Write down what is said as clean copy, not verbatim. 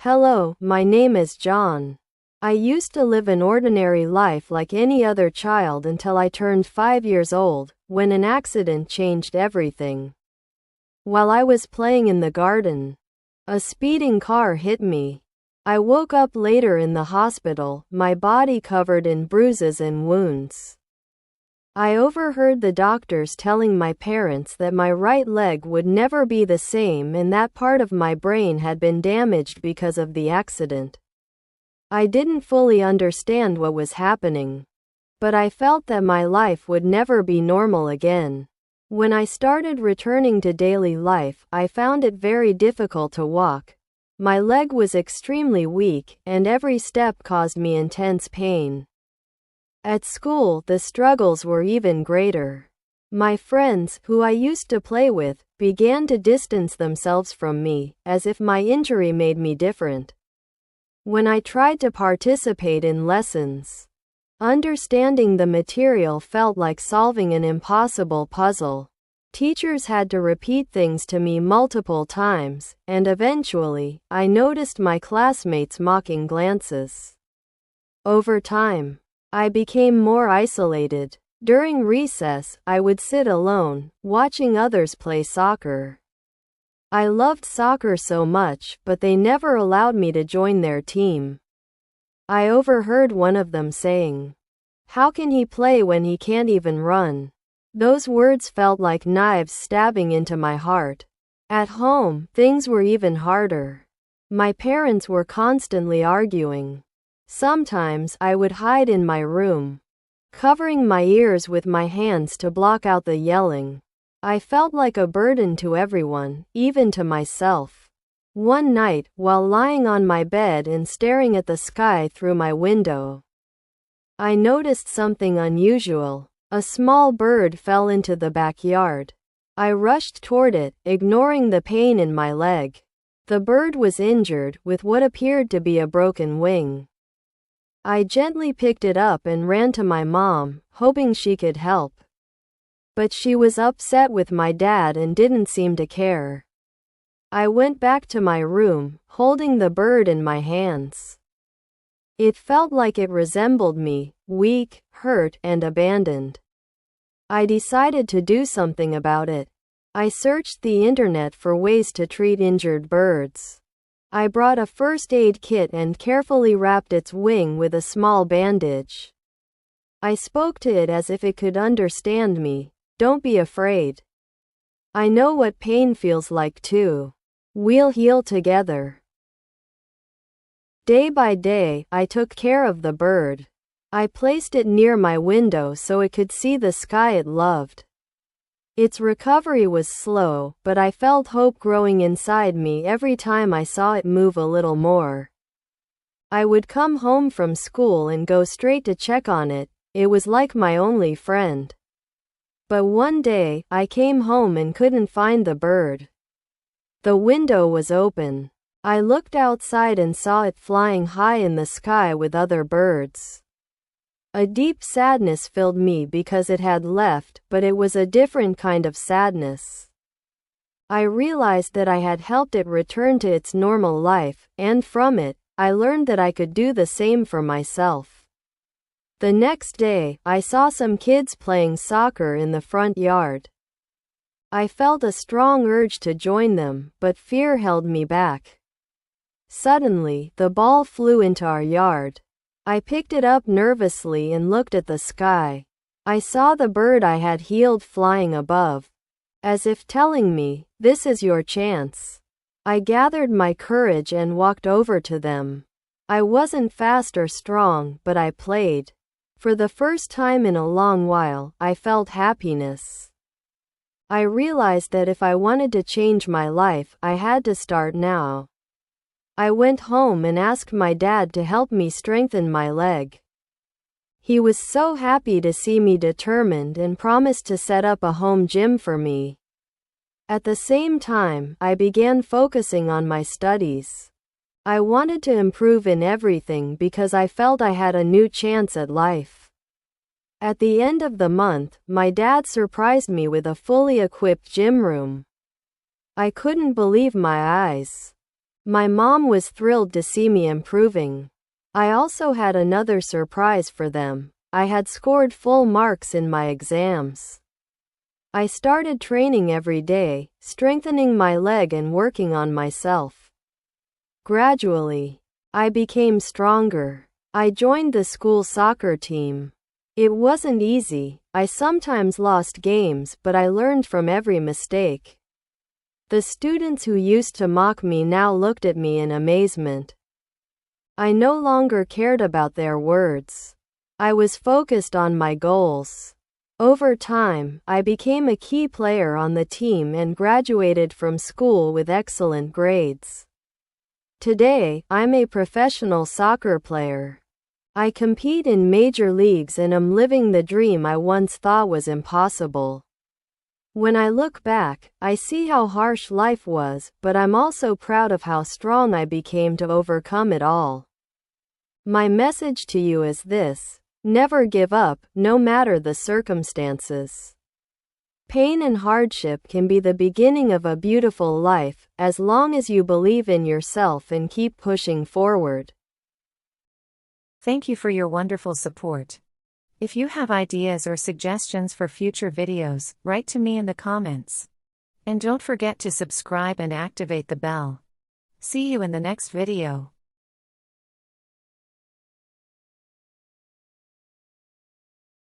Hello, my name is John. I used to live an ordinary life like any other child until I turned 5 years old, when an accident changed everything. While I was playing in the garden, a speeding car hit me. I woke up later in the hospital, my body covered in bruises and wounds. I overheard the doctors telling my parents that my right leg would never be the same and that part of my brain had been damaged because of the accident. I didn't fully understand what was happening, but I felt that my life would never be normal again. When I started returning to daily life, I found it very difficult to walk. My leg was extremely weak, and every step caused me intense pain. At school, the struggles were even greater. My friends, who I used to play with, began to distance themselves from me, as if my injury made me different. When I tried to participate in lessons, understanding the material felt like solving an impossible puzzle. Teachers had to repeat things to me multiple times, and eventually, I noticed my classmates' mocking glances. Over time, I became more isolated. During recess, I would sit alone, watching others play soccer. I loved soccer so much, but they never allowed me to join their team. I overheard one of them saying, "How can he play when he can't even run?" Those words felt like knives stabbing into my heart. At home, things were even harder. My parents were constantly arguing. Sometimes I would hide in my room, covering my ears with my hands to block out the yelling. I felt like a burden to everyone, even to myself. One night, while lying on my bed and staring at the sky through my window, I noticed something unusual. A small bird fell into the backyard. I rushed toward it, ignoring the pain in my leg. The bird was injured, with what appeared to be a broken wing. I gently picked it up and ran to my mom, hoping she could help. But she was upset with my dad and didn't seem to care. I went back to my room, holding the bird in my hands. It felt like it resembled me, weak, hurt, and abandoned. I decided to do something about it. I searched the internet for ways to treat injured birds. I brought a first aid kit and carefully wrapped its wing with a small bandage. I spoke to it as if it could understand me. "Don't be afraid. I know what pain feels like too. We'll heal together." Day by day, I took care of the bird. I placed it near my window so it could see the sky it loved. Its recovery was slow, but I felt hope growing inside me every time I saw it move a little more. I would come home from school and go straight to check on it. It was like my only friend. But one day, I came home and couldn't find the bird. The window was open. I looked outside and saw it flying high in the sky with other birds. A deep sadness filled me because it had left, but it was a different kind of sadness. I realized that I had helped it return to its normal life, and from it, I learned that I could do the same for myself. The next day, I saw some kids playing soccer in the front yard. I felt a strong urge to join them, but fear held me back. Suddenly, the ball flew into our yard. I picked it up nervously and looked at the sky. I saw the bird I had healed flying above, as if telling me, "This is your chance." I gathered my courage and walked over to them. I wasn't fast or strong, but I played. For the first time in a long while, I felt happiness. I realized that if I wanted to change my life, I had to start now. I went home and asked my dad to help me strengthen my leg. He was so happy to see me determined and promised to set up a home gym for me. At the same time, I began focusing on my studies. I wanted to improve in everything because I felt I had a new chance at life. At the end of the month, my dad surprised me with a fully equipped gym room. I couldn't believe my eyes. My mom was thrilled to see me improving. I also had another surprise for them. I had scored full marks in my exams. I started training every day, strengthening my leg and working on myself. Gradually, I became stronger. I joined the school soccer team. It wasn't easy. I sometimes lost games, but I learned from every mistake. The students who used to mock me now looked at me in amazement. I no longer cared about their words. I was focused on my goals. Over time, I became a key player on the team and graduated from school with excellent grades. Today, I'm a professional soccer player. I compete in major leagues and am living the dream I once thought was impossible. When I look back, I see how harsh life was, but I'm also proud of how strong I became to overcome it all. My message to you is this: never give up, no matter the circumstances. Pain and hardship can be the beginning of a beautiful life, as long as you believe in yourself and keep pushing forward. Thank you for your wonderful support. If you have ideas or suggestions for future videos, write to me in the comments. And don't forget to subscribe and activate the bell. See you in the next video.